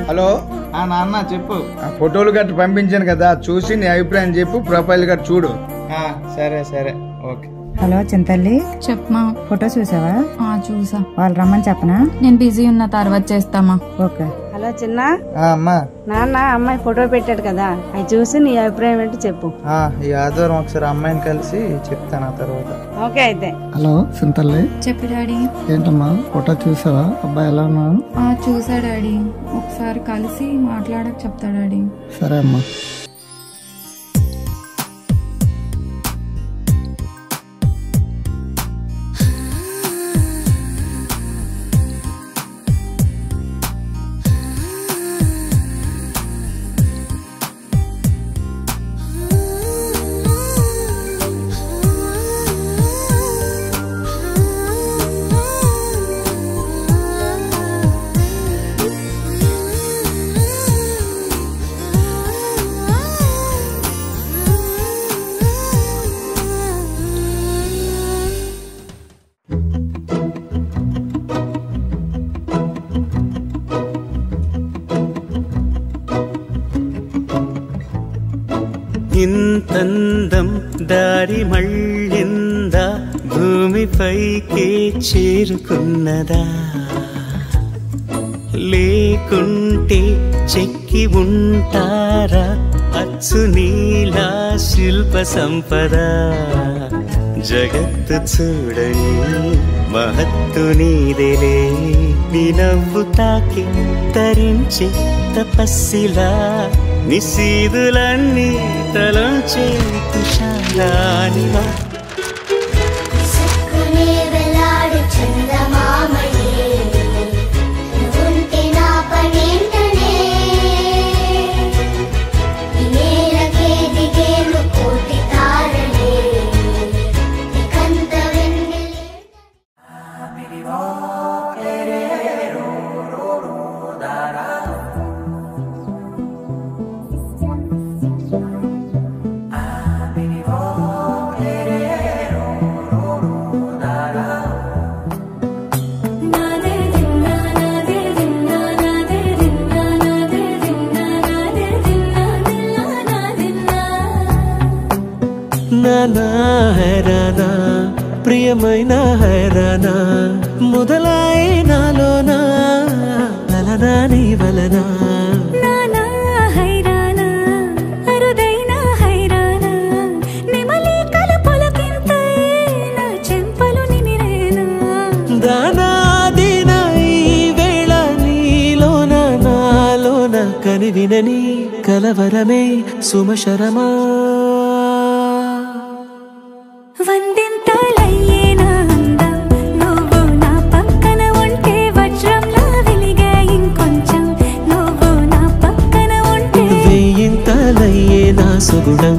Hello నాన్న చెప్పు. ఫోటోలు గట్టు పంపించాను కదా, చూసి నీ అభిప్రాయం చెప్పు. ప్రొఫైల్ గట్టు చూడు. సరే సరే ఓకే. హలో చింతల్లి, చెప్పమా. ఫోటో చూసావా? చూసా. వాళ్ళు రమ్మని చెప్పనా? నేను బిజీ ఉన్న తర్వాత చేస్తామా. ఓకే. హలో చిన్న అమ్మా, నాన్న అమ్మాయి ఫోటో పెట్టాడు కదా, అది చూసి నీ అభిప్రాయం ఏంటో చెప్పు. ఈ ఆదివారం ఒకసారి అమ్మాయిని కలిసి చెప్తాను ఆ తర్వాత. ఓకే అయితే. హలో చింతల్లి. చెప్పు డాడీ. ఏంటమ్మా ఫోటో చూసావా? అబ్బాయి ఎలా ఉన్నాడు? చూసా డాడీ. ఒకసారి కలిసి మాట్లాడక చెప్తా డాడీ. సరే అమ్మా. ఇంతందం దారి మళ్ళిందా, భూమిపైకే చేరుకున్నదా, లేకుంటే చెక్కి ఉంటారా అచ్చు నీలా శిల్ప సంపద. జగత్తు చూడని మహత్తు నీదేలే, నీ నవ్వు తాకి తరించే తపస్సిలా, నిశీదులన్నీ తలంచే తుషారానివా. నానా హైరానా ప్రియమైన హైరానా, మొదలాయి నాలోనా వలనా నీ వలనా. నానా హైరానా అరుదైన హైరానా, నిమలి కలపులకింతై నా చెంపలు నిమిరేనా. దానాదిన ఈ వేళ నీలోన నాలోన కనివినని కలవరమే సుమశరమా. వందింతలయ్యేనా అందం, నువ్వు నా పక్కన ఉంటే వజ్రంలా వెలిగే ఇంకొంచెం, నువ్వు నా పక్కన ఉంటే వేయింతలయ్యేనా సుగుణం.